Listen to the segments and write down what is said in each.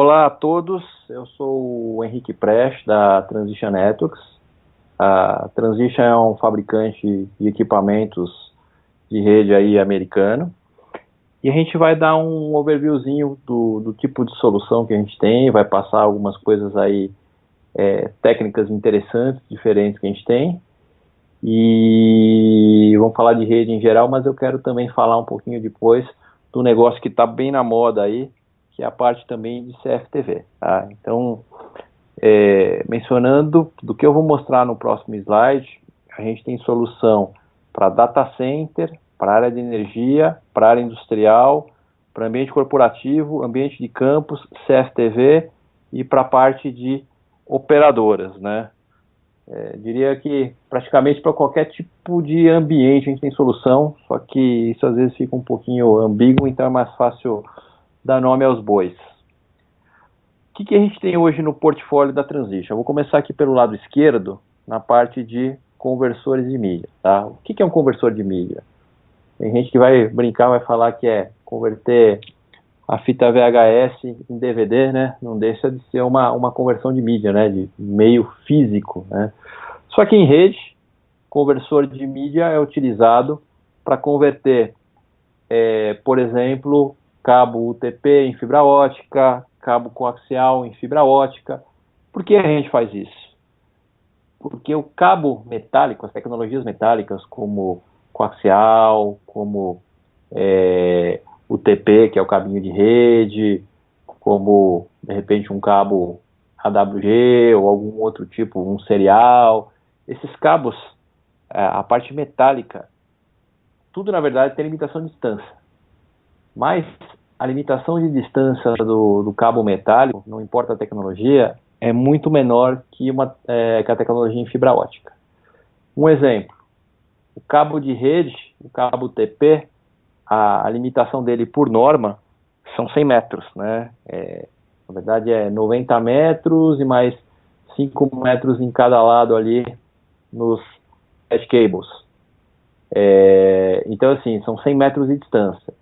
Olá a todos, eu sou o Henrique Prest, da Transition Networks. A Transition é um fabricante de equipamentos de rede aí americano. E a gente vai dar um overviewzinho do tipo de solução que a gente tem, vai passar algumas coisas aí, técnicas interessantes, diferentes que a gente tem. E vamos falar de rede em geral, mas eu quero também falar um pouquinho depois do negócio que está bem na moda aí, que é a parte também de CFTV. Tá? Então, mencionando do que eu vou mostrar no próximo slide, a gente tem solução para data center, para área de energia, para área industrial, para ambiente corporativo, ambiente de campus, CFTV e para a parte de operadoras, né? Diria que praticamente para qualquer tipo de ambiente a gente tem solução, só que isso às vezes fica um pouquinho ambíguo, então é mais fácil dar nome aos bois. O que a gente tem hoje no portfólio da Transition? Eu vou começar aqui pelo lado esquerdo, na parte de conversores de mídia. Tá? O que é um conversor de mídia? Tem gente que vai brincar, vai falar que é converter a fita VHS em DVD, né? Não deixa de ser uma conversão de mídia, né? De meio físico, né? Só que em rede, conversor de mídia é utilizado para converter, por exemplo, cabo UTP em fibra ótica, cabo coaxial em fibra ótica. Por que a gente faz isso? Porque o cabo metálico, as tecnologias metálicas como coaxial, como UTP, que é o cabinho de rede, como, de repente, um cabo AWG ou algum outro tipo, um serial. Esses cabos, a parte metálica, tudo, na verdade, tem limitação de distância. Mas a limitação de distância do cabo metálico, não importa a tecnologia, é muito menor que a tecnologia em fibra ótica. Um exemplo, o cabo de rede, o cabo UTP, a limitação dele por norma são 100 metros, né? Na verdade é 90 metros e mais 5 metros em cada lado ali nos edge cables. Então assim, são 100 metros de distância.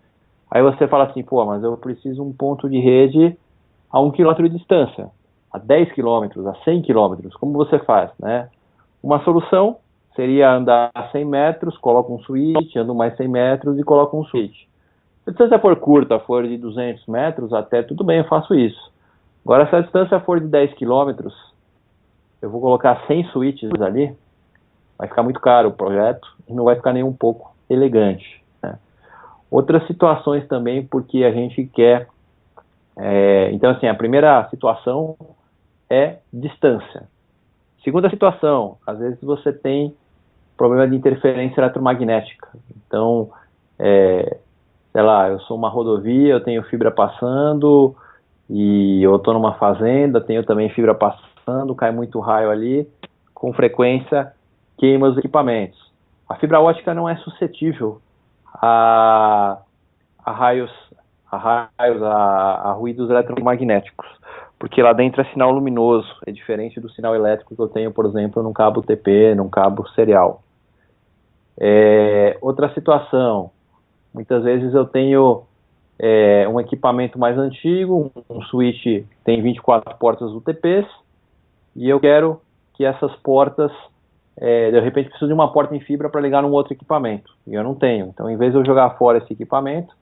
Aí você fala assim, pô, mas eu preciso um ponto de rede a 1 quilômetro de distância, a 10 quilômetros, a 100 quilômetros, como você faz, né? Uma solução seria andar 100 metros, coloca um switch, ando mais 100 metros e coloca um switch. Se a distância for curta, for de 200 metros, até tudo bem, eu faço isso. Agora, se a distância for de 10 quilômetros, eu vou colocar 100 switches ali, vai ficar muito caro o projeto e não vai ficar nem um pouco elegante. Né? Outras situações também, porque a gente quer... então, assim, a primeira situação é distância. Segunda situação, às vezes você tem problema de interferência eletromagnética. Então, sei lá, eu sou uma rodovia, eu tenho fibra passando, e eu estou numa fazenda, tenho também fibra passando, cai muito raio ali, com frequência queima os equipamentos. A fibra ótica não é suscetível a ruídos eletromagnéticos, porque lá dentro é sinal luminoso, é diferente do sinal elétrico que eu tenho, por exemplo, num cabo TP, num cabo serial. Outra situação, muitas vezes eu tenho um equipamento mais antigo, um switch tem 24 portas UTPs, e eu quero que essas portas, de repente preciso de uma porta em fibra para ligar num outro equipamento, e eu não tenho. Então, em vez de eu jogar fora esse equipamento,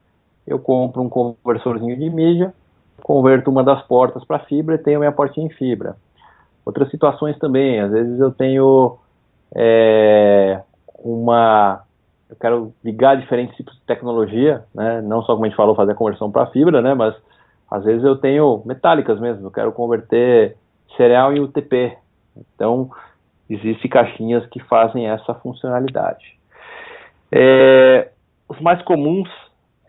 eu compro um conversorzinho de mídia, converto uma das portas para fibra e tenho minha portinha em fibra. Outras situações também, às vezes eu tenho eu quero ligar diferentes tipos de tecnologia, né? Não só como a gente falou, fazer a conversão para fibra, né? Mas às vezes eu tenho metálicas mesmo, eu quero converter serial em UTP. Então, existem caixinhas que fazem essa funcionalidade. Os mais comuns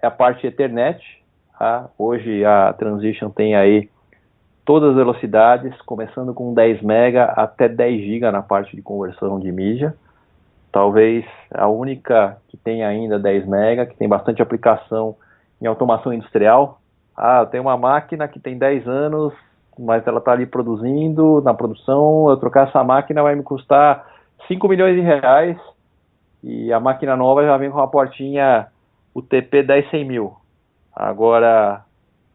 é a parte Ethernet. Tá? Hoje a Transition tem aí todas as velocidades, começando com 10 MB até 10 GB na parte de conversão de mídia. Talvez a única que tem ainda 10 MB, que tem bastante aplicação em automação industrial. Eu tenho uma máquina que tem 10 anos, mas ela está ali produzindo, na produção, eu trocar essa máquina vai me custar 5 milhões de reais, e a máquina nova já vem com uma portinha UTP 10100 mil. Agora,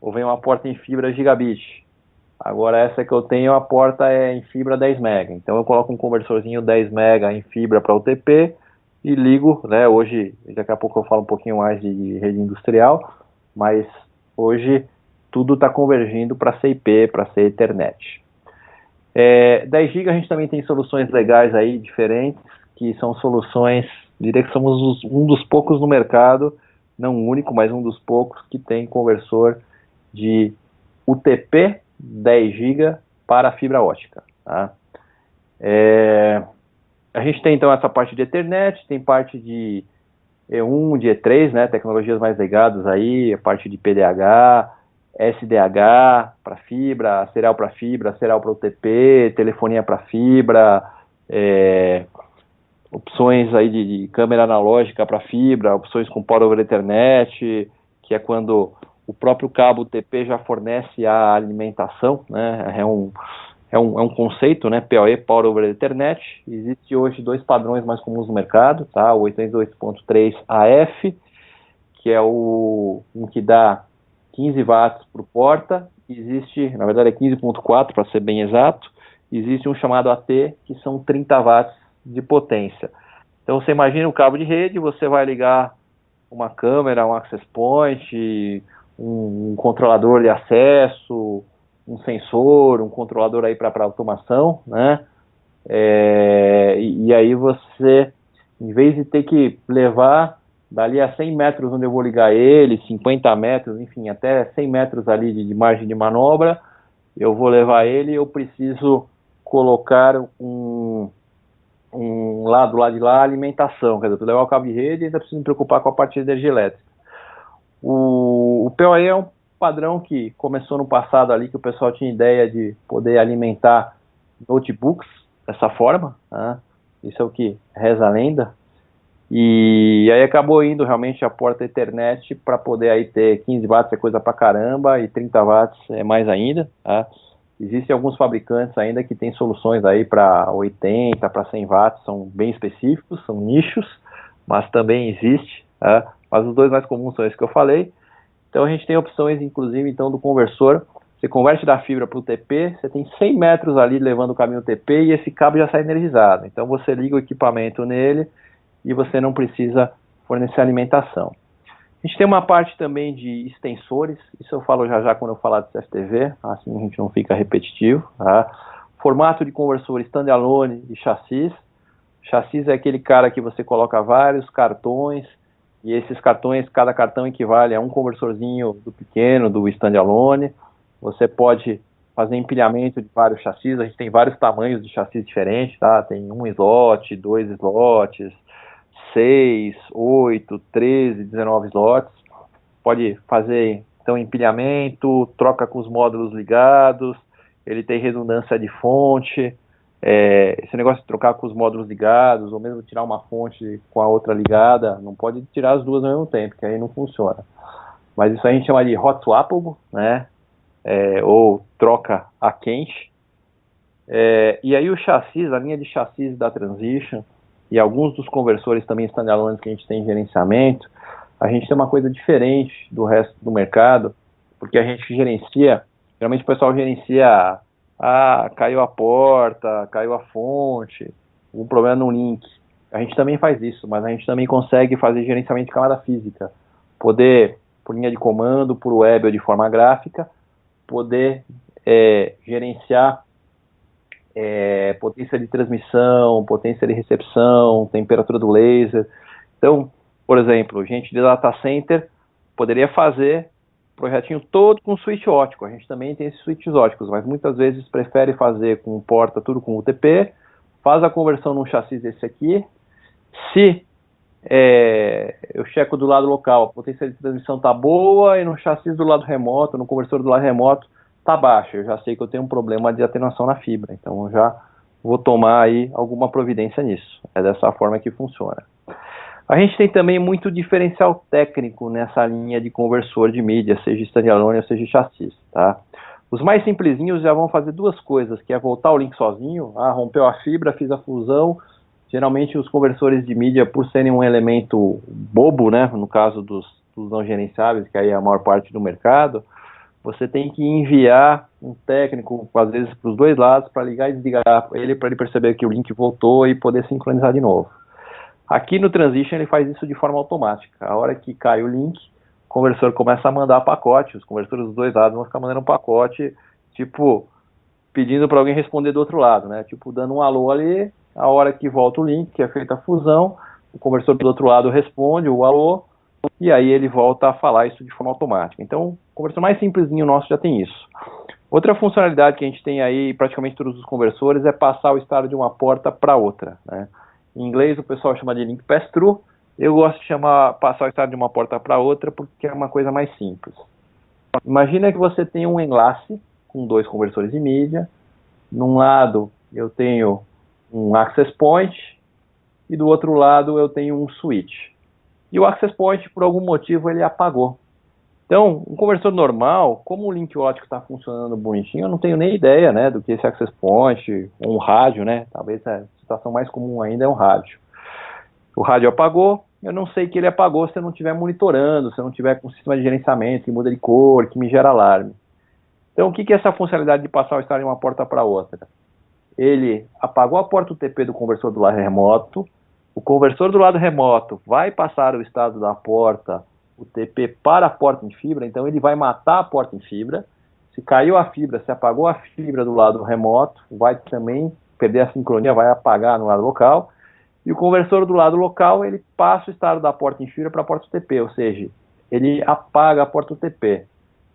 ou vem uma porta em fibra gigabit. Agora essa que eu tenho, a porta é em fibra 10 mega. Então eu coloco um conversorzinho 10 mega em fibra para UTP e ligo, né? Hoje, daqui a pouco eu falo um pouquinho mais de rede industrial, mas hoje tudo está convergindo para ser IP, para ser Ethernet. 10 GB a gente também tem soluções legais aí, diferentes, que são soluções, diria que somos um dos poucos no mercado, não o único, mas um dos poucos que tem conversor de UTP 10 GB para fibra ótica. Tá? A gente tem então essa parte de Ethernet, tem parte de E1, de E3, né, tecnologias mais ligadas aí, a parte de PDH, SDH para fibra, serial para fibra, serial para UTP, telefonia para fibra, opções aí de câmera analógica para fibra, opções com Power over Ethernet, que é quando o próprio cabo UTP já fornece a alimentação, né, é um conceito, né, PoE, Power over Ethernet. Existe hoje dois padrões mais comuns no mercado, tá, o 82.3 AF, que é um que dá 15 watts por porta, existe, na verdade é 15.4 para ser bem exato, existe um chamado AT, que são 30 watts de potência. Então você imagina o cabo de rede, você vai ligar uma câmera, um access point, um controlador de acesso, um sensor, um controlador aí para automação, né? E aí você, em vez de ter que levar dali a 100 metros onde eu vou ligar ele, 50 metros, enfim, até 100 metros ali de margem de manobra, eu vou levar ele, eu preciso colocar lá do lado de lá, alimentação, quer dizer, para levar o cabo de rede, ainda preciso me preocupar com a parte de energia elétrica. O PoE é um padrão que começou no passado ali, que o pessoal tinha ideia de poder alimentar notebooks dessa forma, né? Isso é o que reza a lenda. E aí acabou indo realmente a porta Ethernet para poder aí ter 15 watts é coisa pra caramba e 30 watts é mais ainda, tá? Existem alguns fabricantes ainda que têm soluções aí para 80, para 100 watts, são bem específicos, são nichos, mas também existe, tá? Mas os dois mais comuns são esses que eu falei. Então a gente tem opções, inclusive, então, do conversor. Você converte da fibra para o TP, você tem 100 metros ali levando o caminho TP e esse cabo já sai energizado. Então você liga o equipamento nele e você não precisa fornecer alimentação. A gente tem uma parte também de extensores, isso eu falo já quando eu falar de CFTV, assim a gente não fica repetitivo. Tá? Formato de conversor standalone de chassis. Chassis é aquele cara que você coloca vários cartões, e esses cartões, cada cartão equivale a um conversorzinho do pequeno, do standalone. Você pode fazer empilhamento de vários chassis, a gente tem vários tamanhos de chassis diferentes, tá? Tem um slot, 2 slots, 6, 8, 13, 19 slots. Pode fazer, então, empilhamento, troca com os módulos ligados, ele tem redundância de fonte, esse negócio de trocar com os módulos ligados, ou mesmo tirar uma fonte com a outra ligada, não pode tirar as duas ao mesmo tempo, que aí não funciona. Mas isso aí a gente chama de hot swappable, né? Ou troca a quente. E aí o chassis, a linha de chassis da Transition, e alguns dos conversores também standalone que a gente tem em gerenciamento, a gente tem uma coisa diferente do resto do mercado, porque a gente gerencia, geralmente o pessoal gerencia, caiu a porta, caiu a fonte, um problema no link. A gente também faz isso, mas a gente também consegue fazer gerenciamento de camada física, poder, por linha de comando, por web ou de forma gráfica, poder gerenciar potência de transmissão, potência de recepção, temperatura do laser. Então, por exemplo, gente de data center poderia fazer o projetinho todo com switch ótico. A gente também tem esses switches óticos, mas muitas vezes prefere fazer com porta, tudo com UTP, faz a conversão num chassi desse aqui. Se eu checo do lado local, a potência de transmissão está boa, e no chassi do lado remoto, no conversor do lado remoto, está baixa. Eu já sei que eu tenho um problema de atenuação na fibra, então eu já vou tomar aí alguma providência nisso. É dessa forma que funciona. A gente tem também muito diferencial técnico nessa linha de conversor de mídia, seja standalone ou seja chassis, tá? Os mais simplesinhos já vão fazer duas coisas, que é voltar o link sozinho, rompeu a fibra, fiz a fusão. Geralmente os conversores de mídia, por serem um elemento bobo, né, no caso dos não gerenciáveis, que aí é a maior parte do mercado, você tem que enviar um técnico, às vezes, para os dois lados, para ligar e desligar ele, para ele perceber que o link voltou e poder sincronizar de novo. Aqui no Transition ele faz isso de forma automática. A hora que cai o link, o conversor começa a mandar pacote, os conversores dos dois lados vão ficar mandando um pacote, tipo, pedindo para alguém responder do outro lado, né? Tipo, dando um alô ali, a hora que volta o link, que é feita a fusão, o conversor do outro lado responde o alô, e aí ele volta a falar isso de forma automática. Então, o conversor mais simplesinho nosso já tem isso. Outra funcionalidade que a gente tem aí, praticamente todos os conversores, é passar o estado de uma porta para outra, né? Em inglês o pessoal chama de link pass-through, eu gosto de passar o estado de uma porta para outra porque é uma coisa mais simples. Imagina que você tem um enlace com dois conversores de mídia, num lado eu tenho um access point e do outro lado eu tenho um switch. E o access point, por algum motivo, ele apagou. Então, um conversor normal, como o link ótico está funcionando bonitinho, eu não tenho nem ideia, né, do que esse access point, ou um rádio, né, talvez a situação mais comum ainda é um rádio. O rádio apagou, eu não sei que ele apagou se eu não estiver monitorando, se eu não tiver com um sistema de gerenciamento que muda de cor, que me gera alarme. Então, o que é essa funcionalidade de passar o estado de uma porta para outra? Ele apagou a porta UTP do conversor do lado remoto, o conversor do lado remoto vai passar o estado da porta UTP para a porta em fibra, então ele vai matar a porta em fibra. Se caiu a fibra, se apagou a fibra do lado remoto, vai também perder a sincronia, vai apagar no lado local. E o conversor do lado local, ele passa o estado da porta em fibra para a porta UTP, ou seja, ele apaga a porta UTP.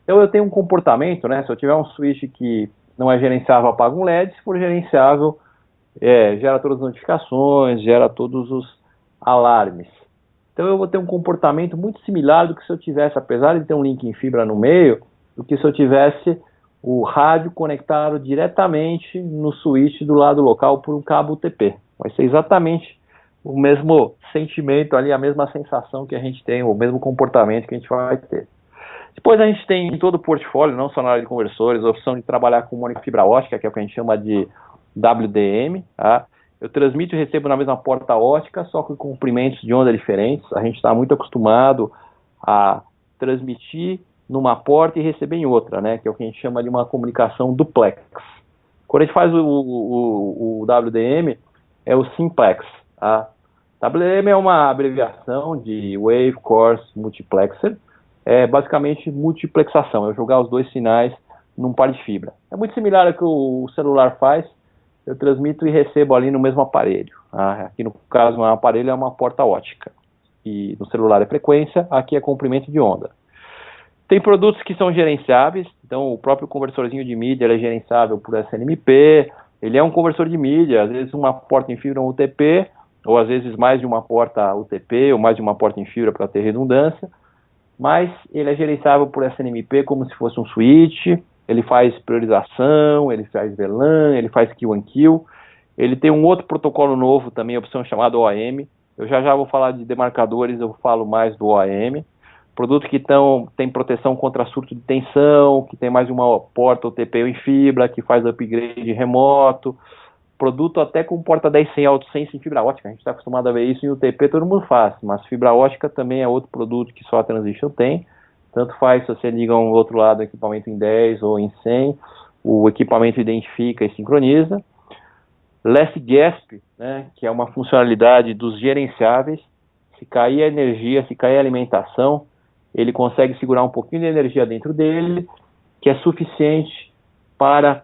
Então eu tenho um comportamento, né? Se eu tiver um switch que não é gerenciável, apaga um LED, se for gerenciável, gera todas as notificações, gera todos os alarmes. Então eu vou ter um comportamento muito similar do que se eu tivesse, apesar de ter um link em fibra no meio, do que se eu tivesse o rádio conectado diretamente no switch do lado local por um cabo UTP. Vai ser exatamente o mesmo sentimento ali, a mesma sensação que a gente tem, o mesmo comportamento que a gente vai ter. Depois a gente tem em todo o portfólio, não só na área de conversores, a opção de trabalhar com fibra ótica, que é o que a gente chama de WDM, tá? Eu transmito e recebo na mesma porta ótica, só com comprimentos de onda diferentes. A gente está muito acostumado a transmitir numa porta e receber em outra, né? Que é o que a gente chama de uma comunicação duplex. Quando a gente faz o WDM, é o simplex. Tá? WDM é uma abreviação de Wave Coarse Multiplexer. É basicamente multiplexação, é jogar os dois sinais num par de fibra. É muito similar ao que o celular faz. Eu transmito e recebo ali no mesmo aparelho. Tá? Aqui no caso, não é um aparelho, é uma porta ótica. E no celular é frequência, aqui é comprimento de onda. Tem produtos que são gerenciáveis, então o próprio conversorzinho de mídia ele é gerenciável por SNMP, ele é um conversor de mídia, às vezes uma porta em fibra UTP, ou às vezes mais de uma porta UTP, ou mais de uma porta em fibra para ter redundância, mas ele é gerenciável por SNMP como se fosse um switch. Ele faz priorização, ele faz VLAN, ele faz kill and kill. Ele tem um outro protocolo novo também, a opção chamada OAM. Eu já vou falar de demarcadores, eu falo mais do OAM. Produtos que tem proteção contra surto de tensão, que tem mais de uma porta OTP em fibra, que faz upgrade remoto. Produto até com porta 10/100 AutoSense em fibra ótica. A gente está acostumado a ver isso em UTP, todo mundo faz. Mas fibra ótica também é outro produto que só a Transition tem. Tanto faz se você liga um outro lado, equipamento em 10 ou em 100, o equipamento identifica e sincroniza. Last Gasp, né, que é uma funcionalidade dos gerenciáveis. Se cair a energia, se cair a alimentação, ele consegue segurar um pouquinho de energia dentro dele, que é suficiente para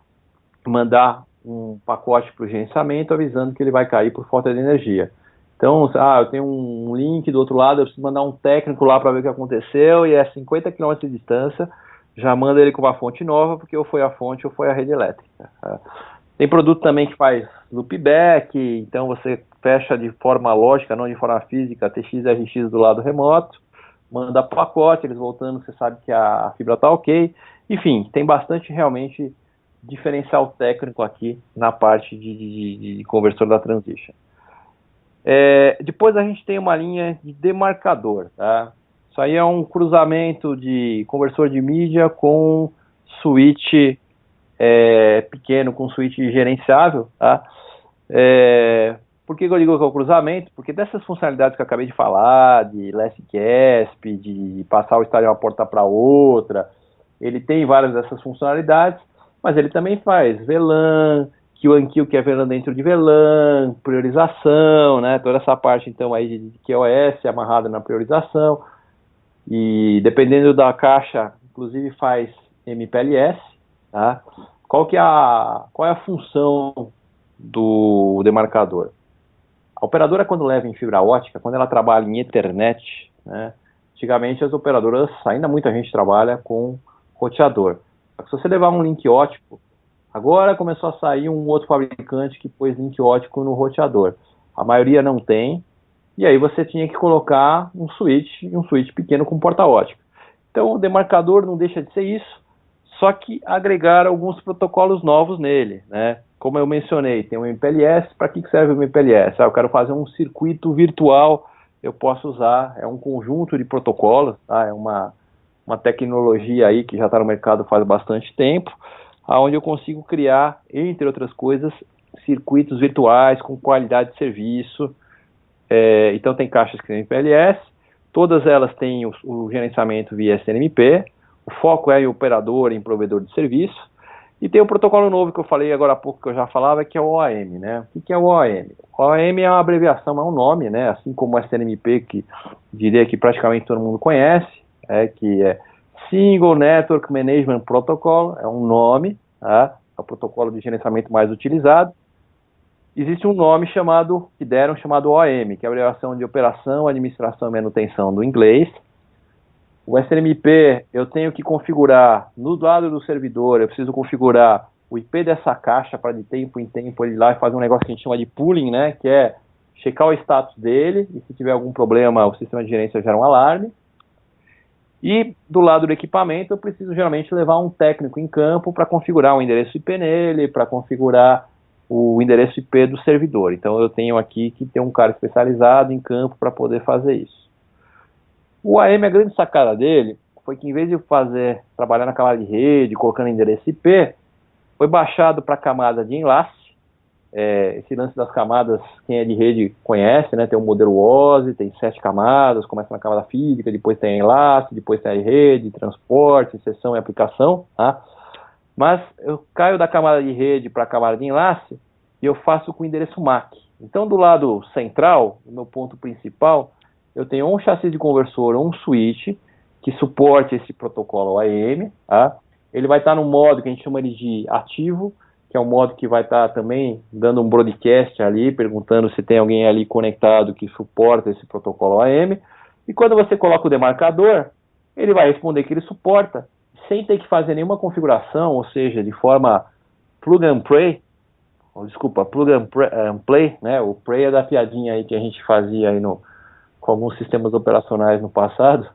mandar um pacote para o gerenciamento avisando que ele vai cair por falta de energia. Então, eu tenho um link do outro lado, eu preciso mandar um técnico lá para ver o que aconteceu, e é 50 km de distância, já manda ele com uma fonte nova, porque ou foi a fonte ou foi a rede elétrica. Tem produto também que faz loopback, então você fecha de forma lógica, não de forma física, TX e RX do lado remoto, manda pacote, eles voltando, você sabe que a fibra está ok. Enfim, tem bastante realmente diferencial técnico aqui na parte de conversor da Transition. Depois a gente tem uma linha de demarcador, tá? Isso aí é um cruzamento de conversor de mídia com switch pequeno, com switch gerenciável, tá? Por que eu digo que é o cruzamento? Porque dessas funcionalidades que eu acabei de falar, de last gasp, de passar o estado de uma porta para outra, ele tem várias dessas funcionalidades, mas ele também faz VLAN, Q&Q, que é VLAN dentro de VLAN, priorização, né? Toda essa parte, então, aí de QoS amarrada na priorização. E dependendo da caixa, inclusive faz MPLS, tá? Qual é a função do demarcador? A operadora, quando leva em fibra ótica, quando ela trabalha em Ethernet, né? Antigamente as operadoras, ainda muita gente trabalha com roteador. Só que se você levar um link ótico, agora começou a sair um outro fabricante que pôs link ótico no roteador. A maioria não tem, e aí você tinha que colocar um switch pequeno com porta ótica. Então o demarcador não deixa de ser isso, só que agregar alguns protocolos novos nele, né? Como eu mencionei, tem o MPLS. Para que serve o MPLS? Eu quero fazer um circuito virtual, eu posso usar, é um conjunto de protocolos, tá? É uma tecnologia aí que já está no mercado faz bastante tempo, onde eu consigo criar, entre outras coisas, circuitos virtuais com qualidade de serviço. Então tem caixas que tem MPLS, todas elas têm o gerenciamento via SNMP, o foco é em operador, em provedor de serviço, e tem o protocolo novo que eu falei agora há pouco, que eu já falava, que é o OAM, né? O que é o OAM? O OAM é uma abreviação, é um nome, né? Assim como o SNMP, que diria que praticamente todo mundo conhece, que é Single Network Management Protocol, é um nome, tá? É o protocolo de gerenciamento mais utilizado. Existe um nome chamado OAM, que é a abreviação de Operação, Administração e Manutenção do inglês. O SNMP, eu tenho que configurar, no lado do servidor, eu preciso configurar o IP dessa caixa para de tempo em tempo ele ir lá e fazer um negócio que a gente chama de pooling, né, que é checar o status dele, e se tiver algum problema, o sistema de gerência gera um alarme. E do lado do equipamento, eu preciso geralmente levar um técnico em campo para configurar o endereço IP nele, para configurar o endereço IP do servidor. Então eu tenho aqui que ter um cara especializado em campo para poder fazer isso. O AM, a grande sacada dele foi que, em vez de trabalhar na camada de rede, colocando endereço IP, foi baixado para a camada de enlace. Esse lance das camadas, quem é de rede conhece, né? Tem o modelo OSI, tem 7 camadas, começa na camada física, depois tem enlace, depois tem a rede, transporte, sessão e aplicação, tá? Mas eu caio da camada de rede para a camada de enlace e eu faço com o endereço MAC. Então, do lado central, no meu ponto principal, eu tenho um chassi de conversor ou um switch que suporte esse protocolo AM, tá? Ele vai estar no modo que a gente chama de ativo, que é um modo que vai estar também dando um broadcast ali, perguntando se tem alguém ali conectado que suporta esse protocolo AM. E quando você coloca o demarcador, ele vai responder que ele suporta, sem ter que fazer nenhuma configuração, ou seja, de forma plug and play, né? O play é da piadinha aí que a gente fazia aí com alguns sistemas operacionais no passado,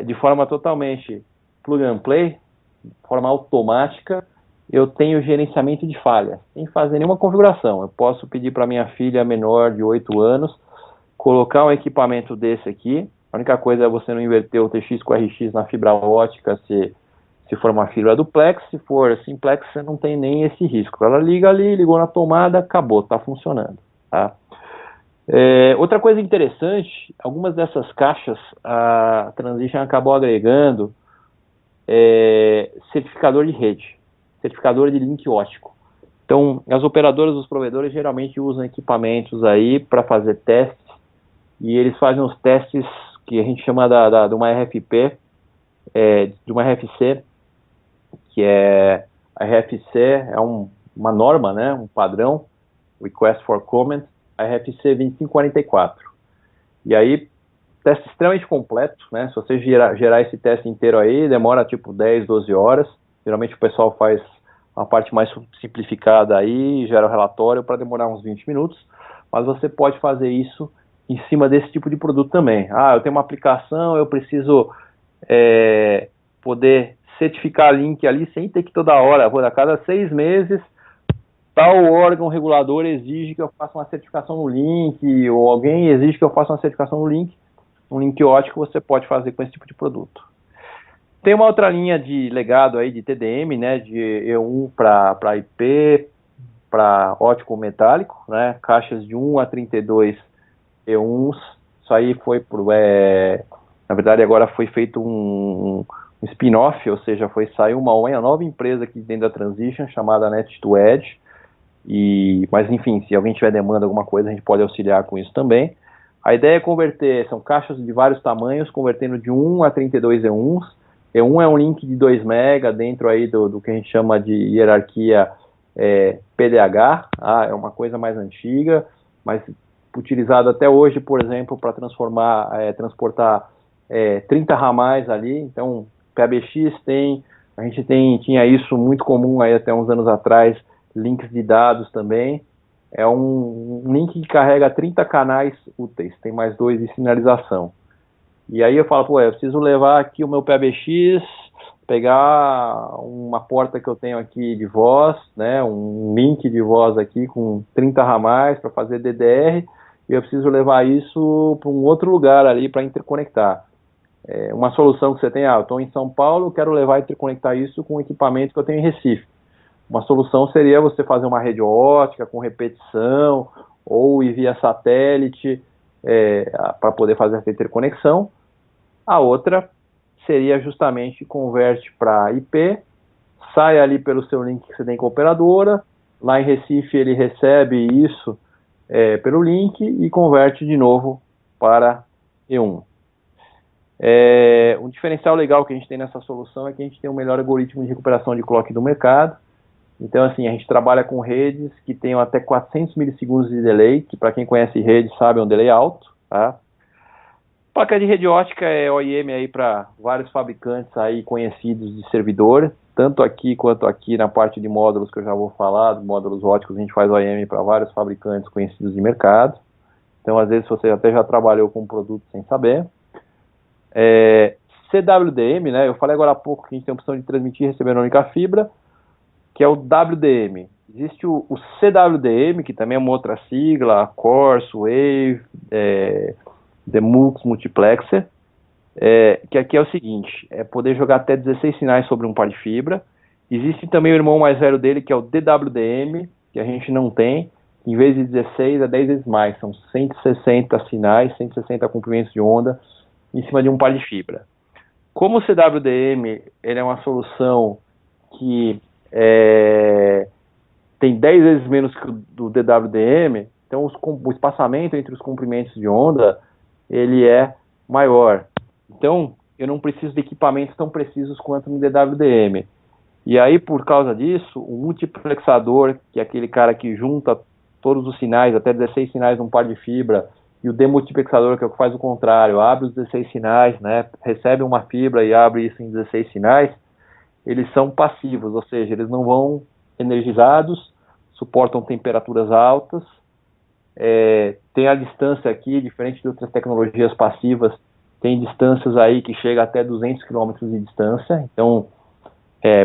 de forma totalmente plug and play, de forma automática. Eu tenho gerenciamento de falha, sem fazer nenhuma configuração. Eu posso pedir para minha filha menor de 8 anos colocar um equipamento desse aqui. A única coisa é você não inverter o TX com o RX na fibra ótica se for uma fibra duplex. Se for simplex, você não tem nem esse risco. Ela liga ali, ligou na tomada, acabou, está funcionando, tá? Outra coisa interessante, algumas dessas caixas a Transition acabou agregando certificador de rede, certificador de link ótico. Então, as operadoras, os provedores geralmente usam equipamentos aí para fazer testes, e eles fazem os testes que a gente chama de uma RFP, de uma RFC, que a RFC é uma norma, né, um padrão, Request for Comment, a RFC 2544. E aí, teste extremamente completo, né? Se você gerar esse teste inteiro aí, demora tipo 10, 12 horas. Geralmente o pessoal faz a parte mais simplificada aí, gera o relatório para demorar uns 20 minutos. Mas você pode fazer isso em cima desse tipo de produto também. Eu tenho uma aplicação, eu preciso poder certificar link ali sem ter que toda hora, a cada 6 meses, tal órgão regulador exige que eu faça uma certificação no link, ou alguém exige que eu faça uma certificação no link. Um link ótico você pode fazer com esse tipo de produto. Tem uma outra linha de legado aí de TDM, né, de E1 para IP, para ótico metálico, né, caixas de 1 a 32 E1s. Isso aí foi na verdade agora foi feito um spin-off, ou seja, saiu uma nova empresa aqui dentro da Transition, chamada Net2Edge, mas enfim, se alguém tiver demanda alguma coisa, a gente pode auxiliar com isso também. A ideia é converter, são caixas de vários tamanhos, convertendo de 1 a 32 E1s. E1 é um link de 2 MB dentro aí do que a gente chama de hierarquia PDH, é uma coisa mais antiga, mas utilizado até hoje, por exemplo, para transportar 30 ramais ali. Então, PABX a gente tinha isso muito comum aí até uns anos atrás, links de dados também. É um link que carrega 30 canais úteis, tem mais 2 de sinalização. E aí eu falo, eu preciso levar aqui o meu PABX, pegar uma porta que eu tenho aqui de voz, né, um link de voz aqui com 30 ramais para fazer DDR, e eu preciso levar isso para um outro lugar ali para interconectar. Uma solução que você tem, eu estou em São Paulo, quero levar e interconectar isso com o equipamento que eu tenho em Recife. Uma solução seria você fazer uma rede ótica com repetição, ou ir via satélite para poder fazer essa interconexão. A outra seria justamente converte para IP, sai ali pelo seu link que você tem com a operadora, lá em Recife ele recebe isso pelo link e converte de novo para E1. Um diferencial legal que a gente tem nessa solução é que a gente tem o melhor algoritmo de recuperação de clock do mercado. Então, assim, a gente trabalha com redes que tenham até 400 milissegundos de delay, que para quem conhece rede sabe é um delay alto, tá? Placa de rede ótica é OEM aí para vários fabricantes aí conhecidos de servidor, tanto aqui quanto aqui na parte de módulos que eu já vou falar, módulos óticos, a gente faz OEM para vários fabricantes conhecidos de mercado. Então, às vezes, você até já trabalhou com um produto sem saber. CWDM, né? Eu falei agora há pouco que a gente tem a opção de transmitir e receber na única fibra, que é o WDM. Existe o CWDM, que também é uma outra sigla, Coarse, Wave, Demux Multiplexer, que aqui é o seguinte, é poder jogar até 16 sinais sobre um par de fibra. Existe também o irmão mais velho dele, que é o DWDM, que a gente não tem, em vez de 16, é 10 vezes mais, são 160 sinais, 160 comprimentos de onda em cima de um par de fibra. Como o CWDM ele é uma solução que tem 10 vezes menos que o do DWDM, então o espaçamento entre os comprimentos de onda ele é maior. Então, eu não preciso de equipamentos tão precisos quanto no DWDM. E aí, por causa disso, o multiplexador, que é aquele cara que junta todos os sinais, até 16 sinais num par de fibra, e o demultiplexador, que é o que faz o contrário, abre os 16 sinais, né, recebe uma fibra e abre isso em 16 sinais, eles são passivos, ou seja, eles não vão energizados, suportam temperaturas altas, tem a distância aqui, diferente de outras tecnologias passivas, tem distâncias aí que chega até 200 km de distância, então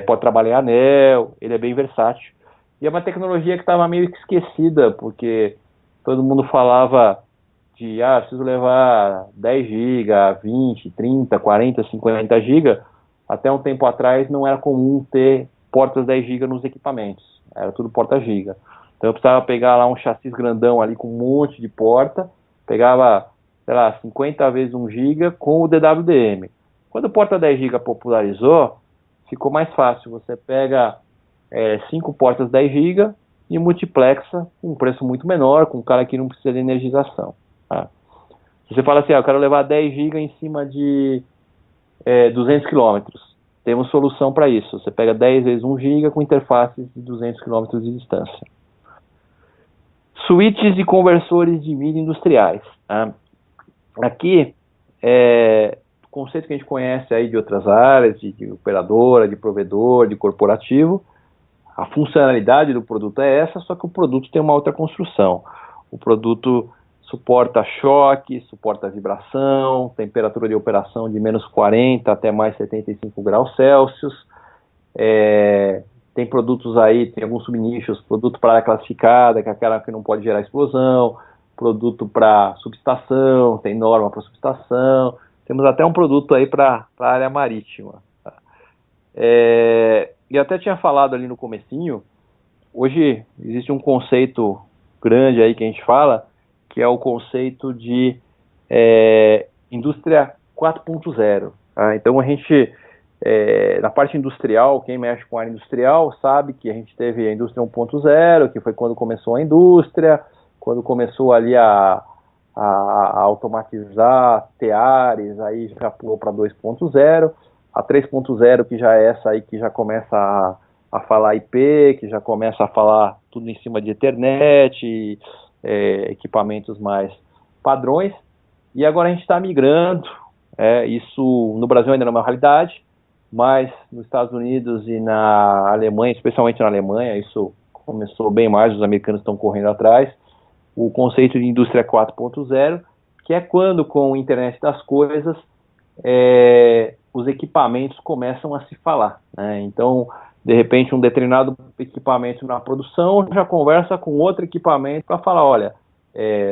pode trabalhar em anel, ele é bem versátil. E é uma tecnologia que estava meio que esquecida, porque todo mundo falava de, preciso levar 10 GB, 20, 30, 40, 50 GB. Até um tempo atrás não era comum ter portas 10 GB nos equipamentos, era tudo porta giga. Então eu precisava pegar lá um chassi grandão ali com um monte de porta, pegava, sei lá, 50 vezes 1 GB com o DWDM. Quando o porta 10 GB popularizou, ficou mais fácil, você pega 5 portas 10 GB e multiplexa com um preço muito menor, com um cara que não precisa de energização. Tá? Você fala assim, eu quero levar 10 GB em cima de 200 km. Temos solução para isso. Você pega 10 vezes 1 GB com interfaces de 200 km de distância. Switches e conversores de mídia industriais. Tá? Aqui, o conceito que a gente conhece aí de outras áreas, de operadora, de provedor, de corporativo, a funcionalidade do produto é essa, só que o produto tem uma outra construção. O produto suporta choque, suporta vibração, temperatura de operação de menos 40 até mais 75 graus Celsius. Tem produtos aí, tem alguns subnichos, produto para área classificada, que é aquela que não pode gerar explosão, produto para subestação, tem norma para subestação, temos até um produto aí para a área marítima. Tá? E até tinha falado ali no comecinho, hoje existe um conceito grande aí que a gente fala, que é o conceito de indústria 4.0. Tá? Então a gente Na parte industrial, quem mexe com área industrial sabe que a gente teve a indústria 1.0, que foi quando começou a indústria, quando começou ali a automatizar teares, aí já pulou para 2.0, a 3.0 que já é essa aí que já começa a falar IP, que já começa a falar tudo em cima de Ethernet, equipamentos mais padrões, e agora a gente está migrando, isso no Brasil ainda não é uma realidade, mas nos Estados Unidos e na Alemanha, especialmente na Alemanha, isso começou bem mais, os americanos estão correndo atrás, o conceito de indústria 4.0, que é quando com a internet das coisas, os equipamentos começam a se falar, né? Então, de repente, um determinado equipamento na produção já conversa com outro equipamento para falar, olha,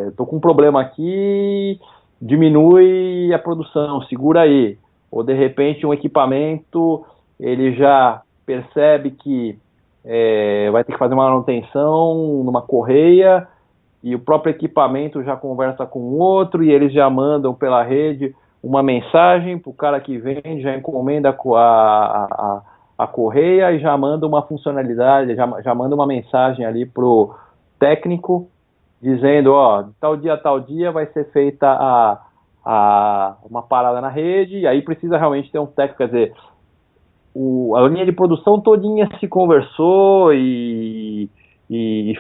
estou com um problema aqui, diminui a produção, segura aí. Ou, de repente, um equipamento, ele já percebe que vai ter que fazer uma manutenção numa correia, e o próprio equipamento já conversa com o outro, e eles já mandam pela rede uma mensagem para o cara que vende, já encomenda a correia e já manda uma funcionalidade, já manda uma mensagem ali para o técnico, dizendo, ó, de tal dia vai ser feita uma parada na rede, e aí precisa realmente ter um técnico, quer dizer, a linha de produção todinha se conversou e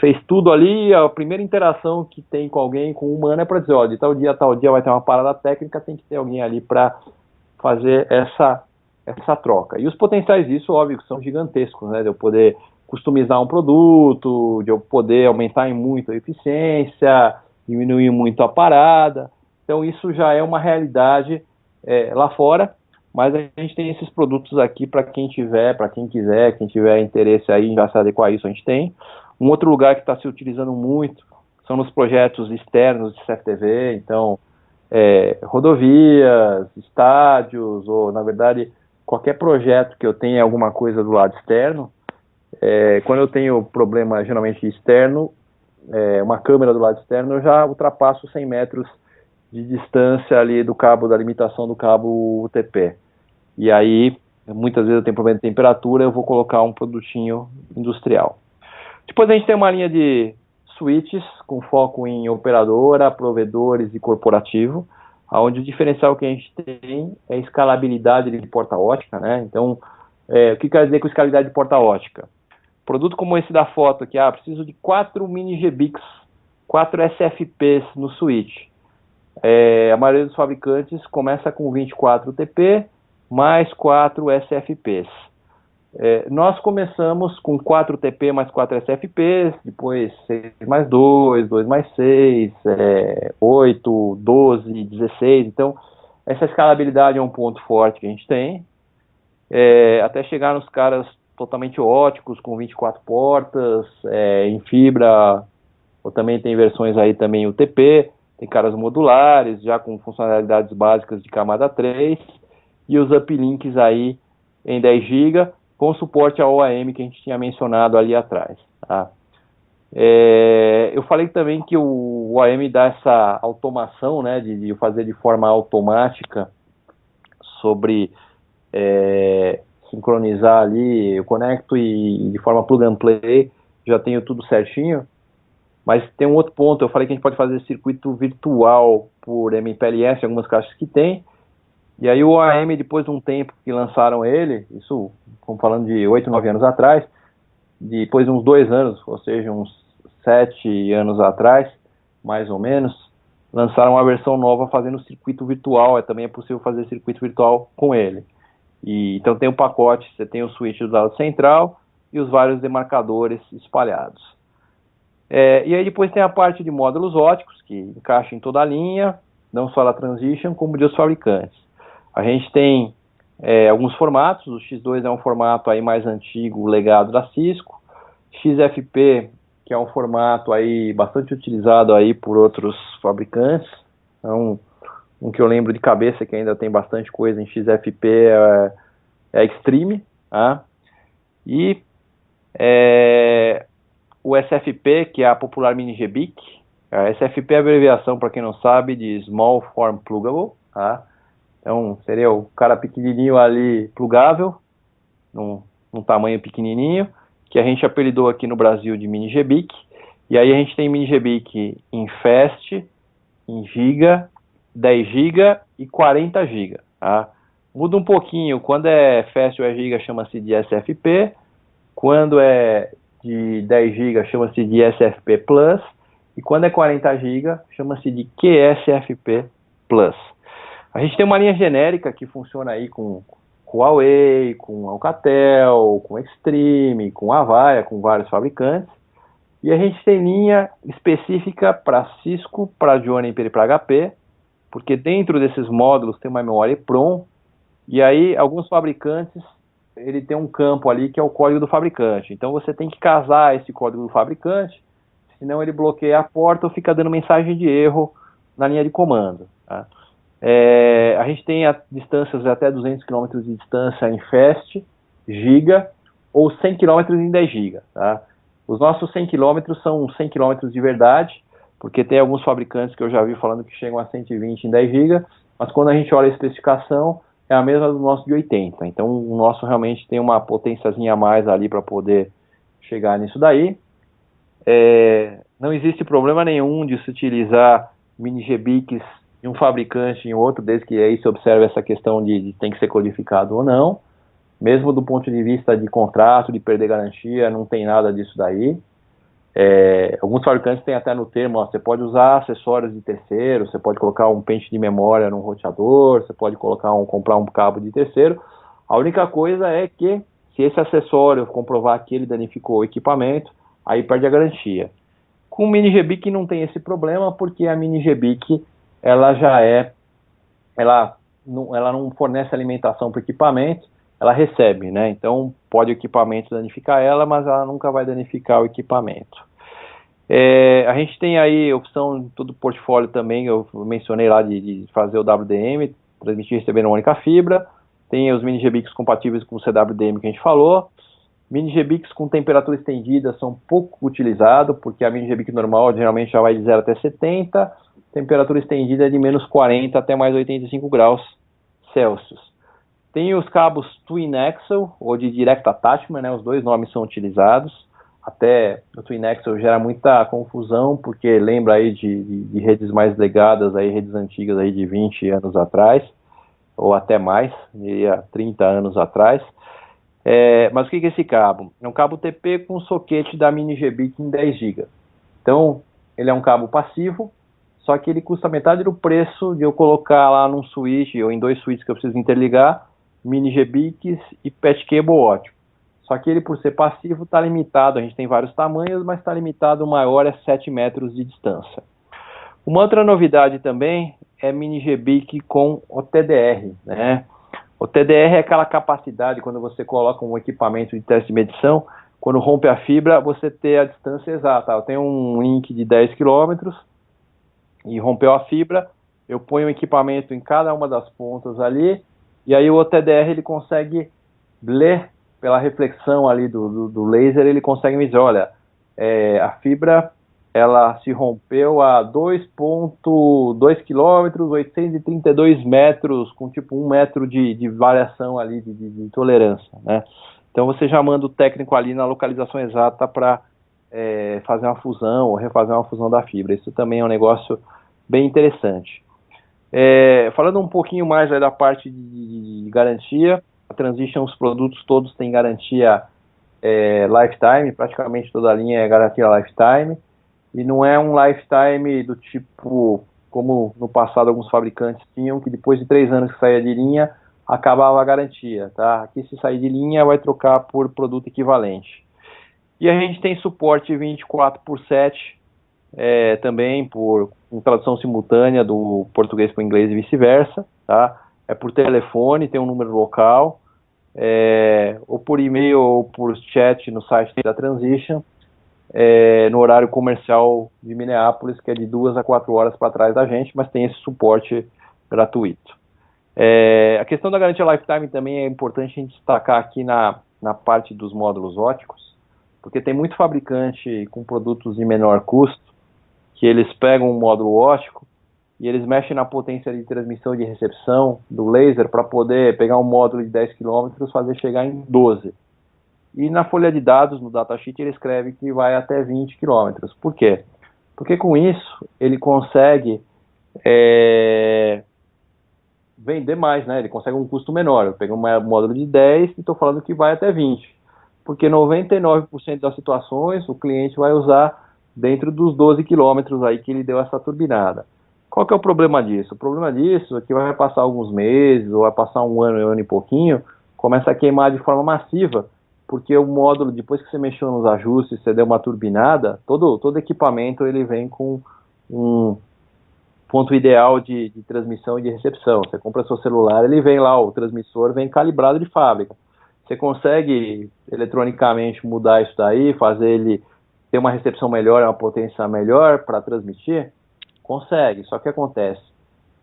fez tudo ali, a primeira interação que tem com alguém, com o humano, é para dizer, ó, de tal dia vai ter uma parada técnica, tem que ter alguém ali para fazer essa troca. E os potenciais disso, óbvio, são gigantescos, né, de eu poder customizar um produto, de eu poder aumentar em muito a eficiência, diminuir muito a parada. Então isso já é uma realidade lá fora, mas a gente tem esses produtos aqui para quem quiser, quem tiver interesse aí em já se adequar a isso, a gente tem. Um outro lugar que está se utilizando muito são nos projetos externos de CFTV, então rodovias, estádios, ou na verdade qualquer projeto que eu tenha alguma coisa do lado externo, quando eu tenho problema geralmente externo, uma câmera do lado externo, eu já ultrapasso 100 metros de distância ali do cabo, da limitação do cabo UTP. E aí, muitas vezes eu tenho problema de temperatura, eu vou colocar um produtinho industrial. Depois a gente tem uma linha de switches com foco em operadora, provedores e corporativo, onde o diferencial que a gente tem é a escalabilidade de porta ótica, né? Então, o que quer dizer com escalabilidade de porta ótica? Produto como esse da foto aqui, preciso de 4 mini GBICs, 4 SFPs no switch. A maioria dos fabricantes começa com 24 UTP mais 4 SFPs. Nós começamos com 4 UTP mais 4 SFPs, depois 6 mais 2, 2 mais 6, 8, 12, 16. Então, essa escalabilidade é um ponto forte que a gente tem. Até chegar nos caras totalmente óticos, com 24 portas, em fibra, ou também tem versões aí também UTP, tem caras modulares, já com funcionalidades básicas de camada 3, e os uplinks aí em 10 GB, com suporte ao OAM que a gente tinha mencionado ali atrás. Tá? Eu falei também que o OAM dá essa automação, né, de fazer de forma automática sobre sincronizar ali, eu conecto e de forma plug and play, já tenho tudo certinho. Mas tem um outro ponto, eu falei que a gente pode fazer circuito virtual por MPLS, algumas caixas que tem, e aí o OAM, depois de um tempo que lançaram ele, isso, estamos falando de 8, 9 anos atrás, depois de uns 2 anos, ou seja, uns 7 anos atrás, mais ou menos, lançaram uma versão nova fazendo circuito virtual, também é possível fazer circuito virtual com ele. Então tem um pacote, você tem o switch do lado central e os vários demarcadores espalhados. E aí depois tem a parte de módulos óticos, que encaixa em toda a linha, não só da Transition, como de os fabricantes. A gente tem alguns formatos, o X2 é um formato aí mais antigo, legado da Cisco, XFP, que é um formato aí bastante utilizado aí por outros fabricantes, então, um que eu lembro de cabeça que ainda tem bastante coisa em XFP é Extreme, tá? E o SFP, que é a popular mini GBIC. A SFP é a abreviação, para quem não sabe, de Small Form Pluggable, tá? Então, seria o cara pequenininho ali, plugável, num tamanho pequenininho, que a gente apelidou aqui no Brasil de mini GBIC. E aí a gente tem mini GBIC em Fast, em Giga, 10 GB e 40 GB. Tá? Muda um pouquinho, quando é Fast ou é Giga chama-se de SFP, quando é de 10 GB chama-se de SFP Plus, e quando é 40 GB chama-se de QSFP Plus. A gente tem uma linha genérica que funciona aí com Huawei, com Alcatel, com Extreme, com Avaya, com vários fabricantes. E a gente tem linha específica para Cisco, para Juniper e para HP, porque dentro desses módulos tem uma memória EEPROM, e aí alguns fabricantes, ele tem um campo ali que é o código do fabricante. Então você tem que casar esse código do fabricante, senão ele bloqueia a porta ou fica dando mensagem de erro na linha de comando. Tá? A gente tem distâncias até 200 km de distância em Fast, Giga, ou 100 km em 10 GB. Tá? Os nossos 100 km são 100 km de verdade, porque tem alguns fabricantes que eu já vi falando que chegam a 120 em 10 GB, mas quando a gente olha a especificação, é a mesma do nosso de 80. Então o nosso realmente tem uma potênciazinha a mais ali para poder chegar nisso daí. Não existe problema nenhum de se utilizar mini GBICs de um fabricante em outro, desde que aí se observe essa questão de tem que ser codificado ou não. Mesmo do ponto de vista de contrato, de perder garantia, não tem nada disso daí. Alguns fabricantes têm até no termo, você pode usar acessórios de terceiro, você pode colocar um pente de memória num roteador, você pode comprar um cabo de terceiro. A única coisa é que, se esse acessório comprovar que ele danificou o equipamento, aí perde a garantia. Com o mini GBIC não tem esse problema, porque a mini GBIC ela não fornece alimentação para o equipamento, ela recebe, né? Então pode o equipamento danificar ela, mas ela nunca vai danificar o equipamento. A gente tem aí a opção de todo o portfólio também, eu mencionei lá de fazer o WDM, transmitir e receber na única fibra. Tem os mini GBICs compatíveis com o CWDM que a gente falou. Mini GBICs com temperatura estendida são pouco utilizados, porque a mini GBIC normal geralmente já vai de 0 até 70, temperatura estendida é de menos 40 até mais 85 graus Celsius. Tem os cabos Twin Axle, ou de Direct Attachment, né, os dois nomes são utilizados. Até o Twin Axle gera muita confusão, porque lembra aí de redes mais legadas, aí, redes antigas aí de 20 anos atrás, ou até mais, diria 30 anos atrás. Mas o que é esse cabo? É um cabo TP com soquete da mini GBIC em 10 GB. Então, ele é um cabo passivo, só que ele custa metade do preço de eu colocar lá num switch, ou em dois switches que eu preciso interligar, mini GBICs e patch cable ótico. Só que ele, por ser passivo, está limitado, a gente tem vários tamanhos, mas está limitado, o maior é 7 metros de distância. Uma outra novidade também é mini GBIC com o TDR, né? O TDR é aquela capacidade, quando você coloca um equipamento de teste de medição, quando rompe a fibra, você ter a distância exata. Eu tenho um link de 10 km e rompeu a fibra, eu ponho o equipamento em cada uma das pontas ali, e aí o TDR ele consegue ler pela reflexão ali do laser, ele consegue me dizer, olha, a fibra ela se rompeu a 2,2 km, 832 metros, com tipo 1 metro de variação ali, de tolerância, né? Então você já manda o técnico ali na localização exata para fazer uma fusão ou refazer uma fusão da fibra. Isso também é um negócio bem interessante. Falando um pouquinho mais aí da parte de garantia, a Transition, os produtos todos têm garantia lifetime, praticamente toda a linha é garantia lifetime, e não é um lifetime do tipo, como no passado alguns fabricantes tinham, que depois de 3 anos que saía de linha, acabava a garantia, tá? Aqui se sair de linha vai trocar por produto equivalente. E a gente tem suporte 24/7, também com tradução simultânea do português para o inglês e vice-versa, tá? É por telefone, tem um número local, ou por e-mail ou por chat no site da Transition, no horário comercial de Minneapolis, que é de 2 a 4 horas para trás da gente, mas tem esse suporte gratuito. A questão da garantia lifetime também é importante a gente destacar aqui na parte dos módulos óticos, porque tem muito fabricante com produtos de menor custo, que eles pegam um módulo ótico e eles mexem na potência de transmissão e de recepção do laser para poder pegar um módulo de 10 km, fazer chegar em 12. E na folha de dados, no datasheet, ele escreve que vai até 20 km. Por quê? Porque com isso ele consegue vender mais, né? Ele consegue um custo menor. Eu peguei um módulo de 10 e estou falando que vai até 20. Porque 99% das situações o cliente vai usar dentro dos 12 quilômetros aí que ele deu essa turbinada. Qual que é o problema disso? O problema disso é que vai passar alguns meses, ou vai passar um ano e pouquinho, começa a queimar de forma massiva, porque o módulo, depois que você mexeu nos ajustes, você deu uma turbinada, todo equipamento ele vem com um ponto ideal de transmissão e de recepção. Você compra seu celular, ele vem lá, o transmissor vem calibrado de fábrica. Você consegue eletronicamente mudar isso daí, fazer ele ter uma recepção melhor, uma potência melhor para transmitir? Consegue, só que acontece,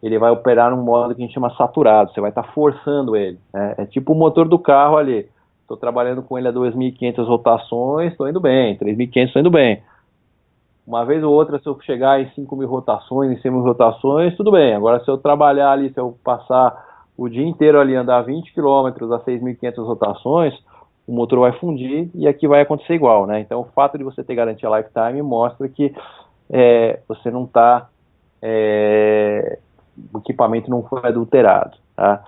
ele vai operar num modo que a gente chama saturado, você vai estar forçando ele, né? É tipo o motor do carro ali, estou trabalhando com ele a 2.500 rotações, estou indo bem, 3.500 estou indo bem. Uma vez ou outra, se eu chegar em 5.000 rotações, em 100.000 rotações, tudo bem. Agora, se eu trabalhar ali, se eu passar o dia inteiro ali, andar 20 km a 6.500 rotações, o motor vai fundir e aqui vai acontecer igual, né? Então, o fato de você ter garantia lifetime mostra que você não está... o equipamento não foi adulterado, tá?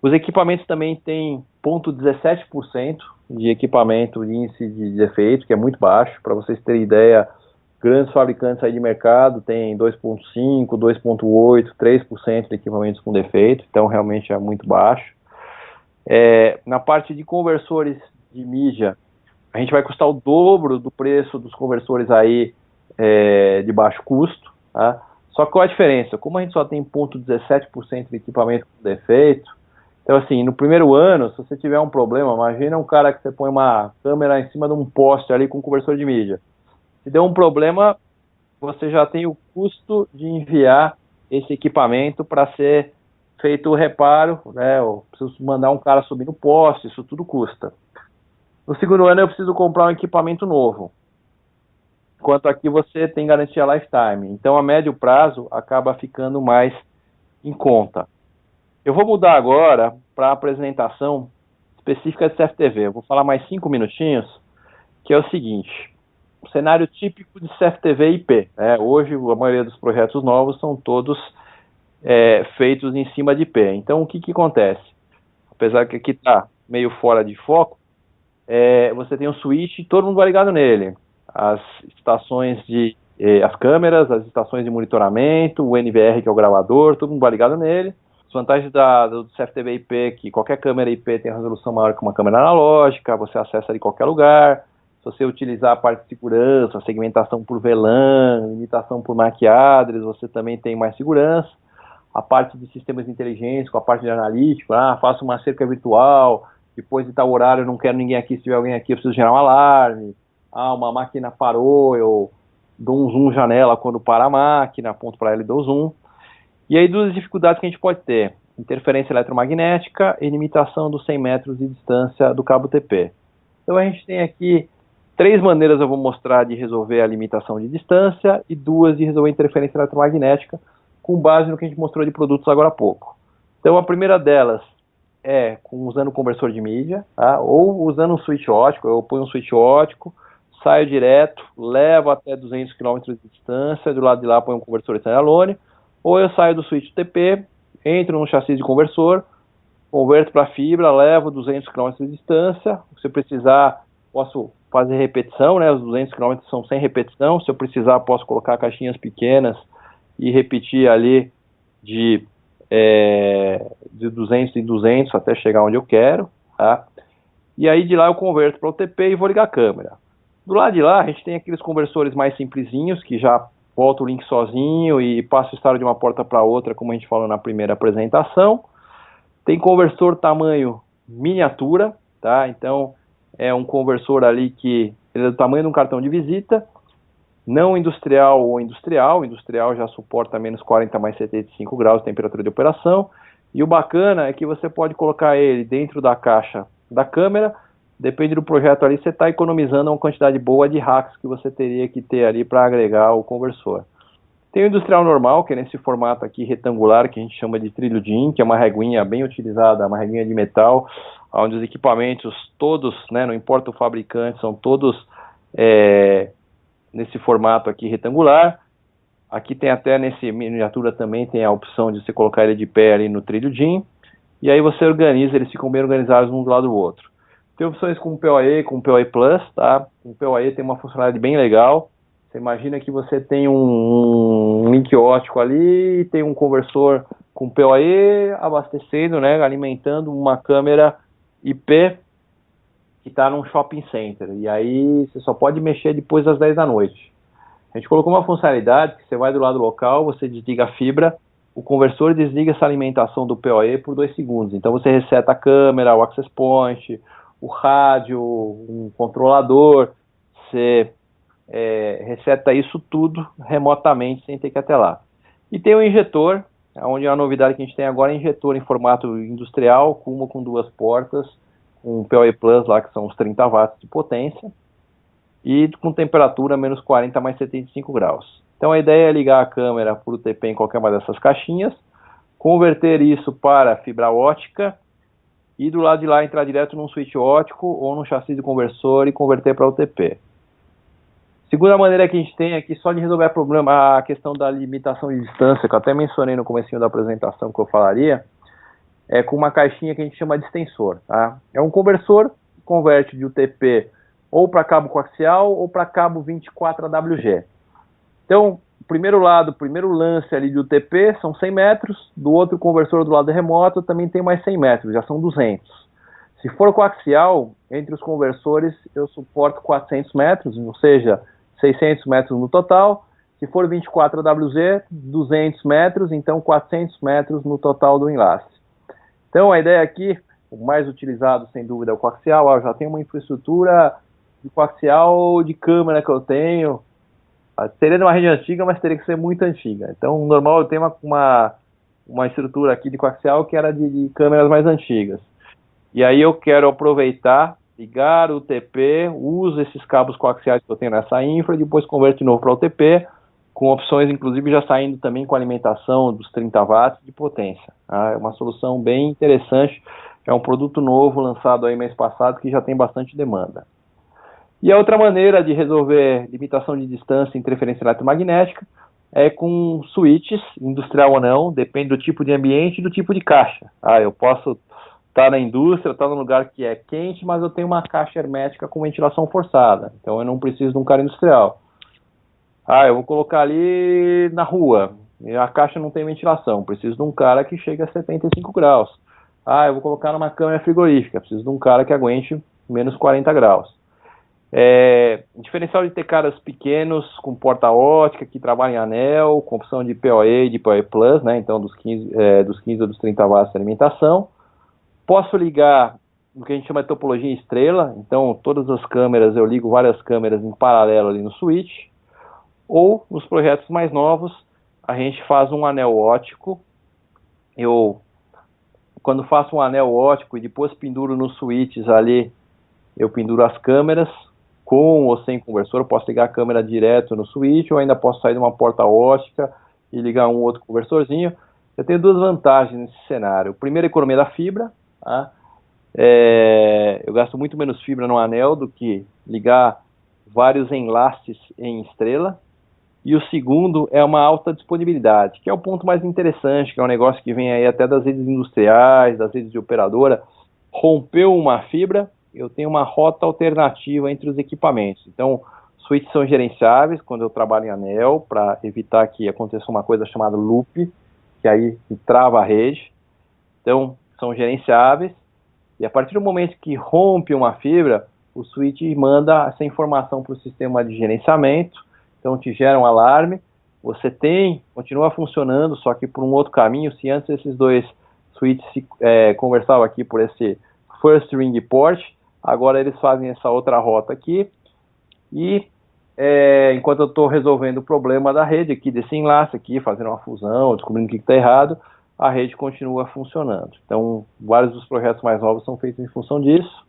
Os equipamentos também têm 0,17% de equipamento de índice de defeito, que é muito baixo. Para vocês terem ideia, grandes fabricantes aí de mercado têm 2,5%, 2,8%, 3% de equipamentos com defeito, então realmente é muito baixo. Na parte de conversores de mídia, a gente vai custar o dobro do preço dos conversores aí de baixo custo, tá? Só que qual a diferença? Como a gente só tem 0,17% de equipamento com defeito, então assim, no primeiro ano, se você tiver um problema, imagina um cara que você põe uma câmera em cima de um poste ali com um conversor de mídia. Se der um problema, você já tem o custo de enviar esse equipamento para ser feito o reparo, né? Eu preciso mandar um cara subir no poste, isso tudo custa. No segundo ano eu preciso comprar um equipamento novo. Enquanto aqui você tem garantia lifetime. Então a médio prazo acaba ficando mais em conta. Eu vou mudar agora para a apresentação específica de CFTV. Eu vou falar mais 5 minutinhos, que é o seguinte. O cenário típico de CFTV IP. Hoje, a maioria dos projetos novos são todos feitos em cima de IP. Então, o que acontece? Apesar que aqui está meio fora de foco, você tem um switch e todo mundo vai ligado nele. As estações as câmeras, as estações de monitoramento, o NVR, que é o gravador, todo mundo vai ligado nele. As vantagens do CFTV IP é que qualquer câmera IP tem resolução maior que uma câmera analógica, você acessa de qualquer lugar. Se você utilizar a parte de segurança, segmentação por VLAN, limitação por MAC address, você também tem mais segurança. A parte de sistemas de inteligência, com a parte de analítico, faço uma cerca virtual, depois de tal horário eu não quero ninguém aqui, se tiver alguém aqui eu preciso gerar um alarme. Uma máquina parou, eu dou um zoom janela quando para a máquina, aponto para ela e dou zoom. E aí duas dificuldades que a gente pode ter: interferência eletromagnética e limitação dos 100 metros de distância do cabo TP. Então a gente tem aqui 3 maneiras eu vou mostrar de resolver a limitação de distância e 2 de resolver a interferência eletromagnética, com base no que a gente mostrou de produtos agora há pouco. Então a primeira delas é usando conversor de mídia, tá? Ou usando um switch ótico. Eu ponho um switch ótico, saio direto, levo até 200 km de distância, do lado de lá ponho um conversor standalone, ou eu saio do switch TP, entro no chassi de conversor, converto para fibra, levo 200 km de distância. Se eu precisar, posso fazer repetição, né? Os 200 km são sem repetição. Se eu precisar, posso colocar caixinhas pequenas e repetir ali de 200 em 200 até chegar onde eu quero, tá? E aí de lá eu converto para o TP e vou ligar a câmera. Do lado de lá a gente tem aqueles conversores mais simplesinhos, que já volta o link sozinho e passa o estado de uma porta para outra, como a gente falou na primeira apresentação. Tem conversor tamanho miniatura, tá? Então é um conversor ali que ele é do tamanho de um cartão de visita, não industrial ou industrial. O industrial já suporta menos 40 mais 75 graus de temperatura de operação. E o bacana é que você pode colocar ele dentro da caixa da câmera. Depende do projeto ali, você está economizando uma quantidade boa de racks que você teria que ter ali para agregar o conversor. Tem o industrial normal, que é nesse formato aqui retangular, que a gente chama de trilho DIN, que é uma reguinha bem utilizada, uma reguinha de metal, onde os equipamentos todos, né, não importa o fabricante, são todos nesse formato aqui retangular. Aqui tem até, nesse miniatura também, tem a opção de você colocar ele de pé ali no trilho DIN, e aí você organiza, eles ficam bem organizados um do lado do outro. Tem opções com PoE, com PoE Plus, tá? O PoE tem uma funcionalidade bem legal. Você imagina que você tem um link óptico ali, tem um conversor com PoE abastecendo, né, alimentando uma câmera IP que está num shopping center. E aí você só pode mexer depois das 10 da noite. A gente colocou uma funcionalidade que você vai do lado local, você desliga a fibra, o conversor desliga essa alimentação do PoE por 2 segundos. Então você reseta a câmera, o access point, o rádio, um controlador, você reseta isso tudo remotamente sem ter que ir até lá. E tem o injetor, onde a novidade que a gente tem agora é injetor em formato industrial, com uma com 2 portas, com PoE Plus lá, que são os 30 watts de potência, e com temperatura menos 40 mais 75 graus. Então a ideia é ligar a câmera por UTP em qualquer uma dessas caixinhas, converter isso para fibra ótica, e do lado de lá entrar direto num switch ótico ou num chassi de conversor e converter para UTP. Segunda maneira que a gente tem aqui, só de resolver o problema, a questão da limitação de distância, que eu até mencionei no comecinho da apresentação que eu falaria, é com uma caixinha que a gente chama de extensor. Tá? É um conversor que converte de UTP ou para cabo coaxial ou para cabo 24 AWG. Então, o primeiro lance ali de UTP são 100 metros, do outro conversor do lado remoto também tem mais 100 metros, já são 200. Se for coaxial, entre os conversores eu suporto 400 metros, ou seja, 600 metros no total. Se for 24 AWG, 200 metros, então 400 metros no total do enlace. Então a ideia aqui, o mais utilizado sem dúvida é o coaxial. Eu já tenho uma infraestrutura de coaxial de câmera que eu tenho. Seria de uma rede antiga, mas teria que ser muito antiga. Então, normal, eu tenho uma estrutura aqui de coaxial que era de câmeras mais antigas. E aí eu quero aproveitar, ligar o UTP, uso esses cabos coaxiais que eu tenho nessa infra, e depois converto de novo para UTP, com opções, inclusive, já saindo também com alimentação dos 30 watts de potência. É uma solução bem interessante. É um produto novo, lançado aí mês passado, que já tem bastante demanda. E a outra maneira de resolver limitação de distância e interferência eletromagnética é com switches, industrial ou não, depende do tipo de ambiente e do tipo de caixa. Eu posso estar na indústria, estar num lugar que é quente, mas eu tenho uma caixa hermética com ventilação forçada, então eu não preciso de um cara industrial. Eu vou colocar ali na rua, e a caixa não tem ventilação, preciso de um cara que chegue a 75 graus. Eu vou colocar numa câmera frigorífica, preciso de um cara que aguente menos 40 graus. Diferencial de ter caras pequenos com porta ótica, que trabalham em anel, com opção de PoE e de PoE Plus, né, então dos 15 ou dos 30 watts de alimentação. Posso ligar o que a gente chama de topologia estrela, então todas as câmeras, eu ligo várias câmeras em paralelo ali no switch, ou nos projetos mais novos, a gente faz um anel óptico. Quando faço um anel óptico e depois penduro nos switches ali, eu penduro as câmeras, com ou sem conversor, eu posso ligar a câmera direto no switch, ou ainda posso sair de uma porta óptica e ligar um outro conversorzinho. Eu tenho 2 vantagens nesse cenário. Primeiro, a economia da fibra. Tá? Eu gasto muito menos fibra no anel do que ligar vários enlaces em estrela. E o segundo é uma alta disponibilidade, que é o ponto mais interessante, que é um negócio que vem aí até das redes industriais, das redes de operadora. Rompeu uma fibra, eu tenho uma rota alternativa entre os equipamentos. Então, switches são gerenciáveis quando eu trabalho em anel, para evitar que aconteça uma coisa chamada loop, que aí trava a rede. Então, são gerenciáveis. E a partir do momento que rompe uma fibra, o switch manda essa informação para o sistema de gerenciamento. Então, te gera um alarme. Você continua funcionando, só que por um outro caminho. Se antes esses 2 switches conversavam aqui por esse first ring port, agora eles fazem essa outra rota aqui, e enquanto eu estou resolvendo o problema da rede aqui, desse enlace aqui, fazendo uma fusão, descobrindo o que está errado, a rede continua funcionando. Então, vários dos projetos mais novos são feitos em função disso.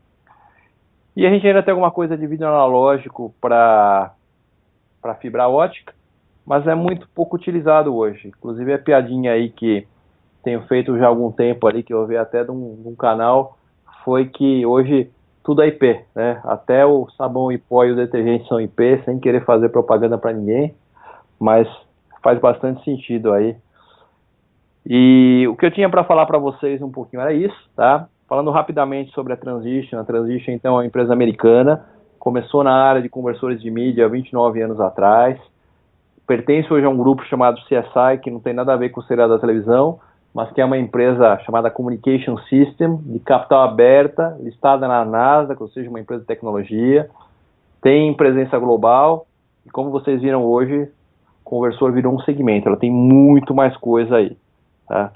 E a gente ainda tem alguma coisa de vídeo analógico para fibra ótica, mas é muito pouco utilizado hoje. Inclusive a piadinha aí que tenho feito já há algum tempo ali, que eu vi até de um canal, foi que hoje tudo é IP, né? Até o sabão em pó e o detergente são IP, sem querer fazer propaganda para ninguém, mas faz bastante sentido aí. E o que eu tinha para falar para vocês um pouquinho era isso, tá? Falando rapidamente sobre a Transition então é uma empresa americana, começou na área de conversores de mídia há 29 anos atrás, pertence hoje a um grupo chamado CSI, que não tem nada a ver com o seriado da televisão, mas que é uma empresa chamada Communication System, de capital aberta, listada na Nasdaq, ou seja, uma empresa de tecnologia, tem presença global, e como vocês viram hoje, o conversor virou um segmento, ela tem muito mais coisa aí. Tá?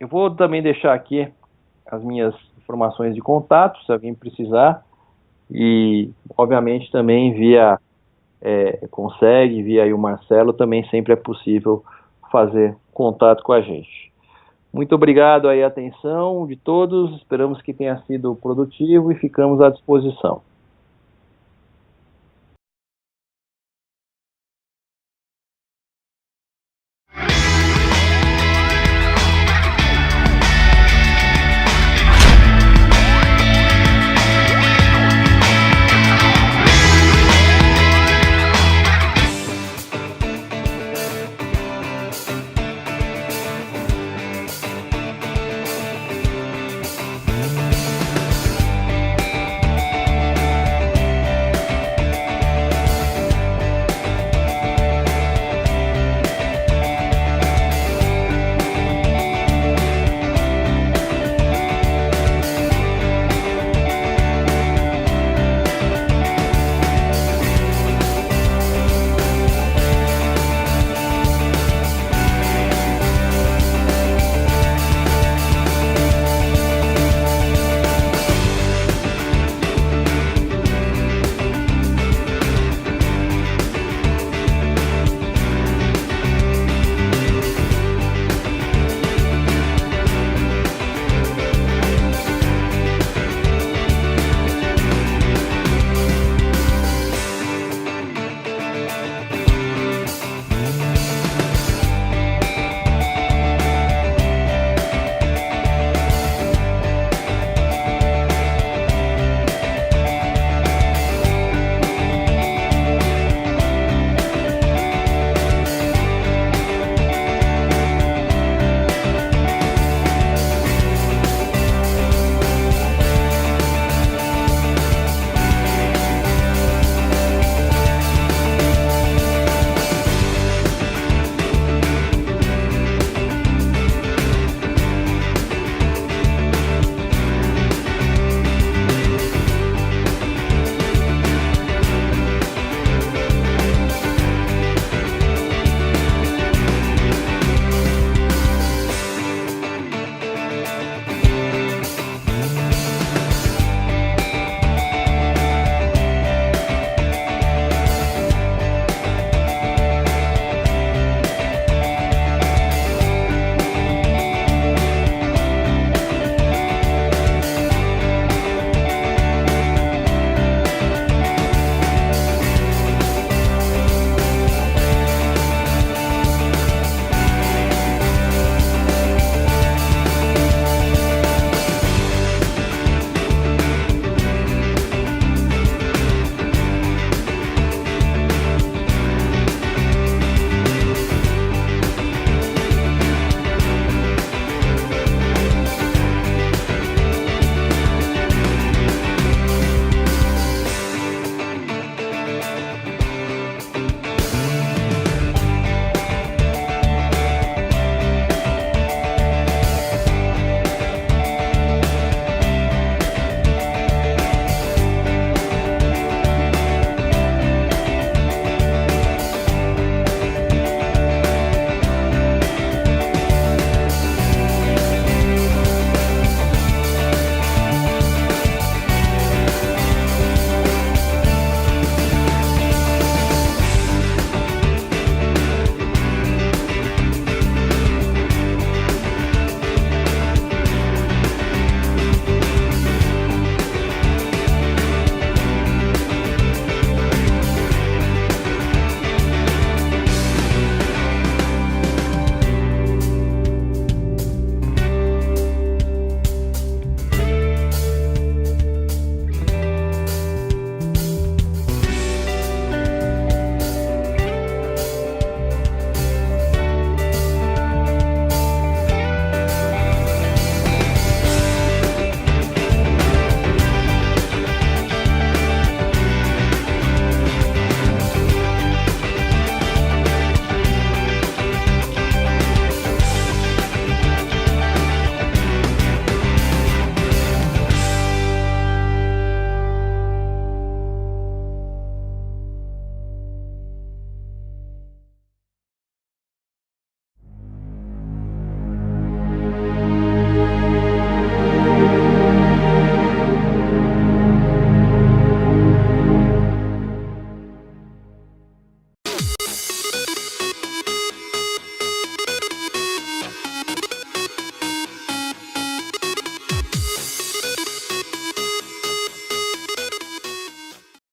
Eu vou também deixar aqui as minhas informações de contato, se alguém precisar, e obviamente também via consegue, via aí o Marcelo, também sempre é possível fazer contato com a gente. Muito obrigado aí a atenção de todos, esperamos que tenha sido produtivo e ficamos à disposição.